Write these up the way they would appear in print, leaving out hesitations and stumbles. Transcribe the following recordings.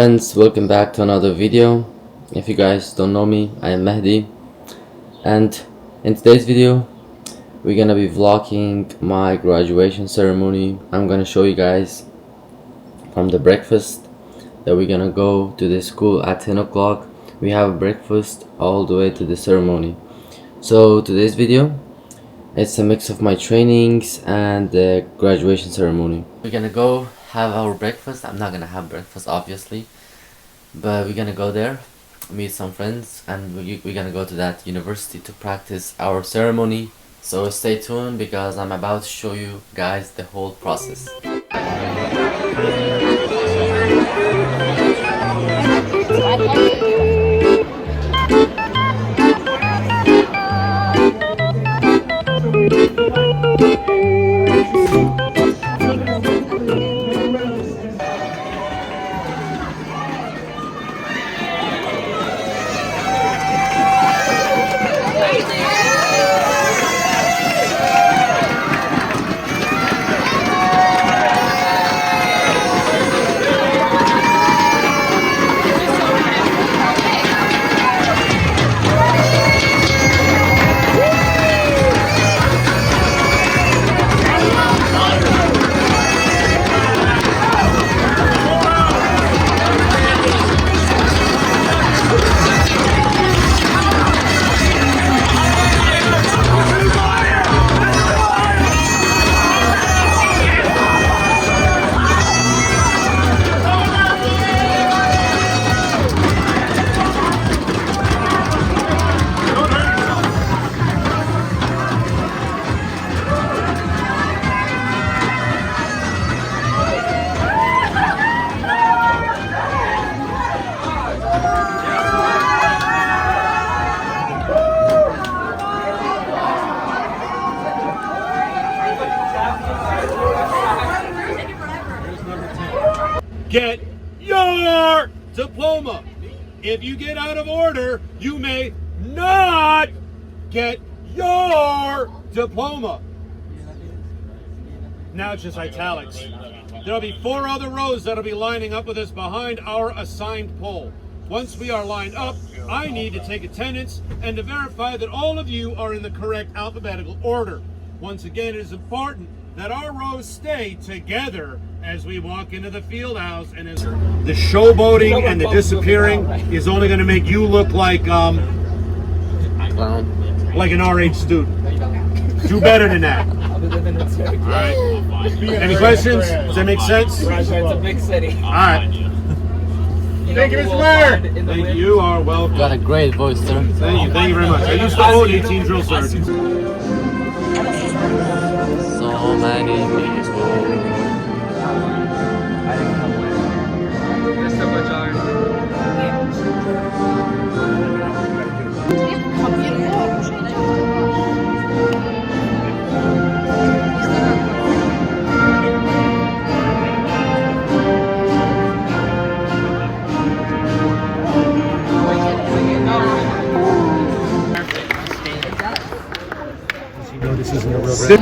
Friends, welcome back to another video. If you guys don't know me, I am Mehdi, and in today's video we're gonna be vlogging my graduation ceremony. I'm gonna show you guys from the breakfast that we're gonna go to the school at 10 o'clock. We have breakfast all the way to the ceremony. So today's video, it's a mix of my trainings and the graduation ceremony. We're gonna go have our breakfast. I'm not gonna have breakfast obviously, but we're gonna go there, meet some friends, and we're gonna go to that university to practice our ceremony. So stay tuned because I'm about to show you guys the whole process. Get your diploma. If you get out of order, you may not get your diploma. Now it's just italics. There'll be 4 other rows that'll be lining up with us behind our assigned pole. Once we are lined up, I need to take attendance and to verify that all of you are in the correct alphabetical order. Once again, it is important that our rows stay together as we walk into the field house, and as the showboating and the disappearing is only going to make you look like Clown. like an RH student. Do better than that. All right. Any questions? Does that make sense? It's a big city. All right. Thank you, Mr. Mayor. Thank you. You are welcome. Got a great voice, sir. Thank you. Thank you very much. I used to own 18 drill sergeants. So many people.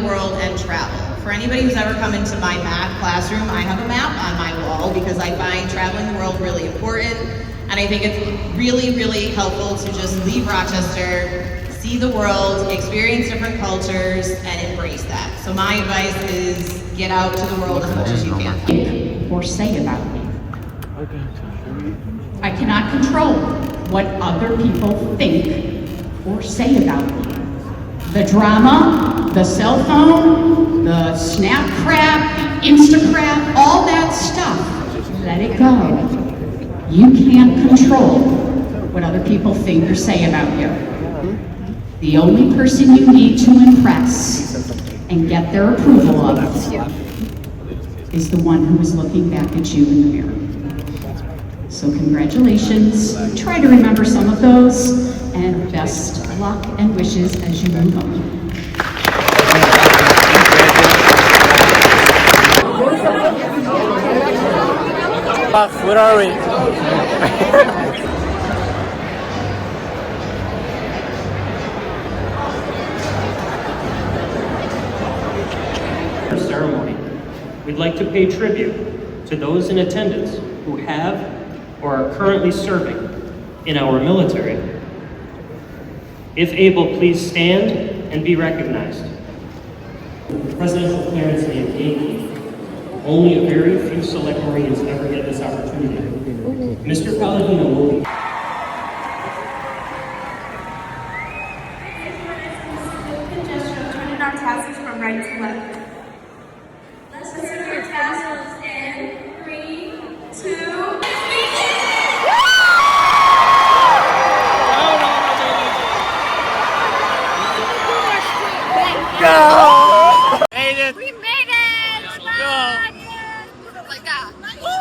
World and travel. For anybody who's ever come into my math classroom, I have a map on my wall because I find traveling the world really important, and I think it's really, really helpful to just leave Rochester, see the world, experience different cultures, and embrace that. So my advice is get out to the world as much as you can. Or say about me. I cannot control what other people think or say about me. The drama, the cell phone, the snap crap, the Insta crap, all that stuff, let it go. You can't control what other people think or say about you. The only person you need to impress and get their approval of is the one who is looking back at you in the mirror. So congratulations, try to remember some of those, and best luck and wishes as you move on. Where are we? Ceremony. We'd like to pay tribute to those in attendance who have or are currently serving in our military. If able, please stand and be recognized. Presidential Clarence named Yankee. Only a very few select Marines ever get this opportunity. Mr. Palladino will be turning our tassels from right to left. Let's put our tassels in 3, 2. Go! Made it! We made it! Go! Like that. Like that.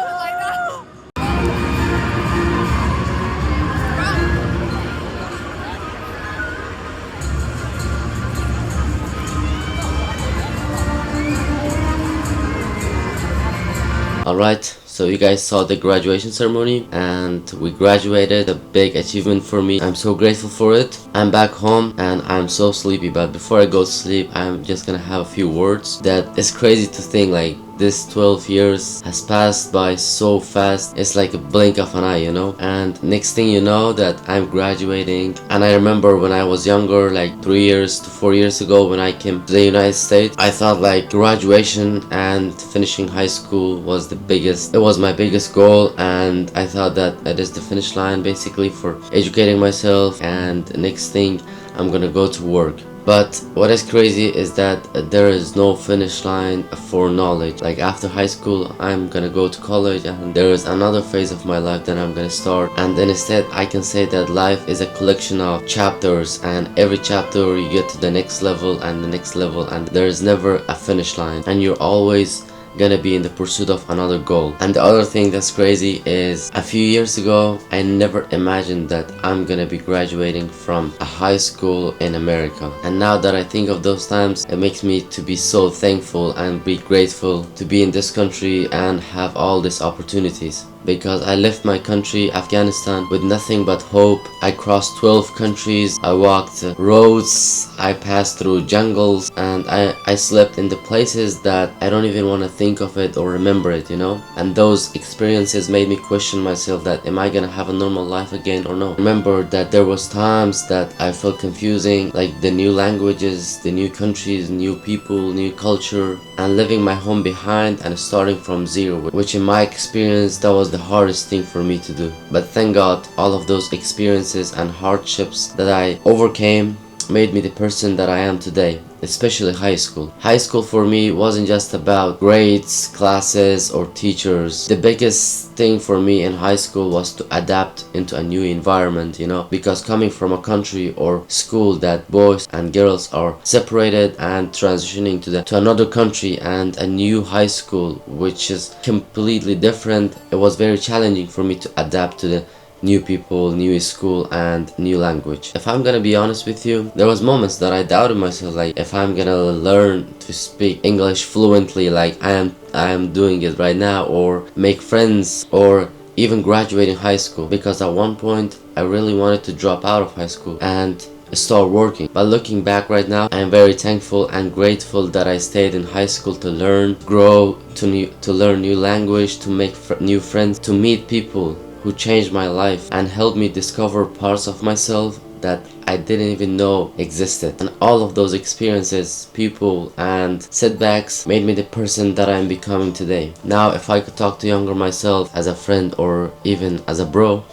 Alright, so you guys saw the graduation ceremony and we graduated, a big achievement for me. I'm so grateful for it. I'm back home and I'm so sleepy, but before I go to sleep, I'm just gonna have a few words. That is crazy to think, like, this 12 years has passed by so fast. It's like a blink of an eye, you know. And next thing you know that I'm graduating. And I remember when I was younger, like 3 years to 4 years ago, when I came to the United States, I thought like graduation and finishing high school was it was my biggest goal, and I thought that it is the finish line basically for educating myself, and next thing I'm gonna go to work. But what is crazy is that there is no finish line for knowledge. Like after high school, I'm gonna go to college and there is another phase of my life that I'm gonna start. And then instead, I can say that life is a collection of chapters, and every chapter you get to the next level and the next level, and there is never a finish line. And you're always gonna be in the pursuit of another goal. And the other thing that's crazy is a few years ago I never imagined that I'm gonna be graduating from a high school in America. And now that I think of those times, it makes me to be so thankful and be grateful to be in this country and have all these opportunities. Because I left my country, Afghanistan, with nothing but hope. I crossed 12 countries, I walked roads, I passed through jungles, and I slept in the places that I don't even want to think of it or remember it, you know. And those experiences made me question myself that am I gonna have a normal life again or no. Remember that there was times that I felt confusing, like the new languages, the new countries, new people, new culture, and leaving my home behind and starting from zero, which in my experience that was the hardest thing for me to do. But thank God, all of those experiences and hardships that I overcame made me the person that I am today, especially high school. High school for me wasn't just about grades, classes, or teachers. The biggest thing for me in high school was to adapt into a new environment, you know, because coming from a country or school that boys and girls are separated and transitioning to another country and a new high school which is completely different, it was very challenging for me to adapt to the new people, new school, and new language. If I'm gonna be honest with you, there was moments that I doubted myself, like if I'm gonna learn to speak English fluently like I am doing it right now, or make friends, or even graduate in high school. Because at one point I really wanted to drop out of high school and start working. But looking back right now, I am very thankful and grateful that I stayed in high school to learn, grow, to learn new language, to make new friends, to meet people who changed my life and helped me discover parts of myself that I didn't even know existed. And all of those experiences, people, and setbacks made me the person that I'm becoming today. Now, if I could talk to younger myself as a friend or even as a bro,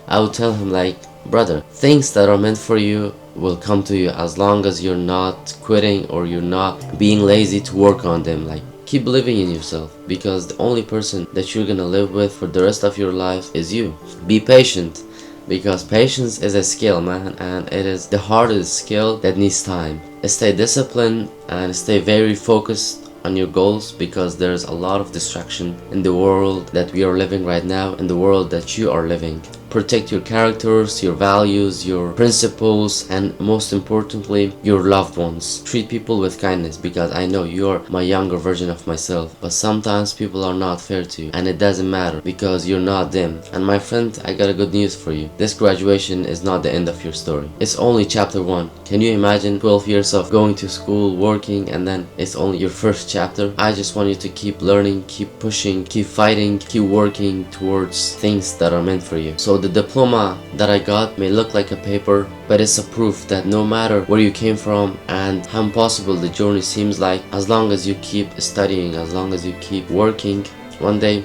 I would tell him like, brother, things that are meant for you will come to you as long as you're not quitting or you're not being lazy to work on them. Like, keep believing in yourself, because the only person that you're gonna live with for the rest of your life is you. Be patient, because patience is a skill, man, and it is the hardest skill that needs time. Stay disciplined and stay very focused on your goals, because there's a lot of distraction in the world that we are living right now, in the world that you are living. protect your characters, your values, your principles, and most importantly, your loved ones. Treat people with kindness, because I know you're my younger version of myself, but sometimes people are not fair to you, and it doesn't matter because you're not them. And my friend, I got a good news for you. This graduation is not the end of your story. It's only chapter 1. Can you imagine 12 years of going to school, working, and then it's only your first chapter? I just want you to keep learning, keep pushing, keep fighting, keep working towards things that are meant for you. So the diploma that I got may look like a paper, but it's a proof that no matter where you came from and how impossible the journey seems like, as long as you keep studying, as long as you keep working, one day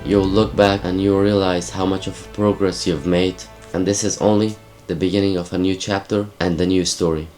you'll look back and you'll realize how much of progress you've made. And this is only the beginning of a new chapter and a new story.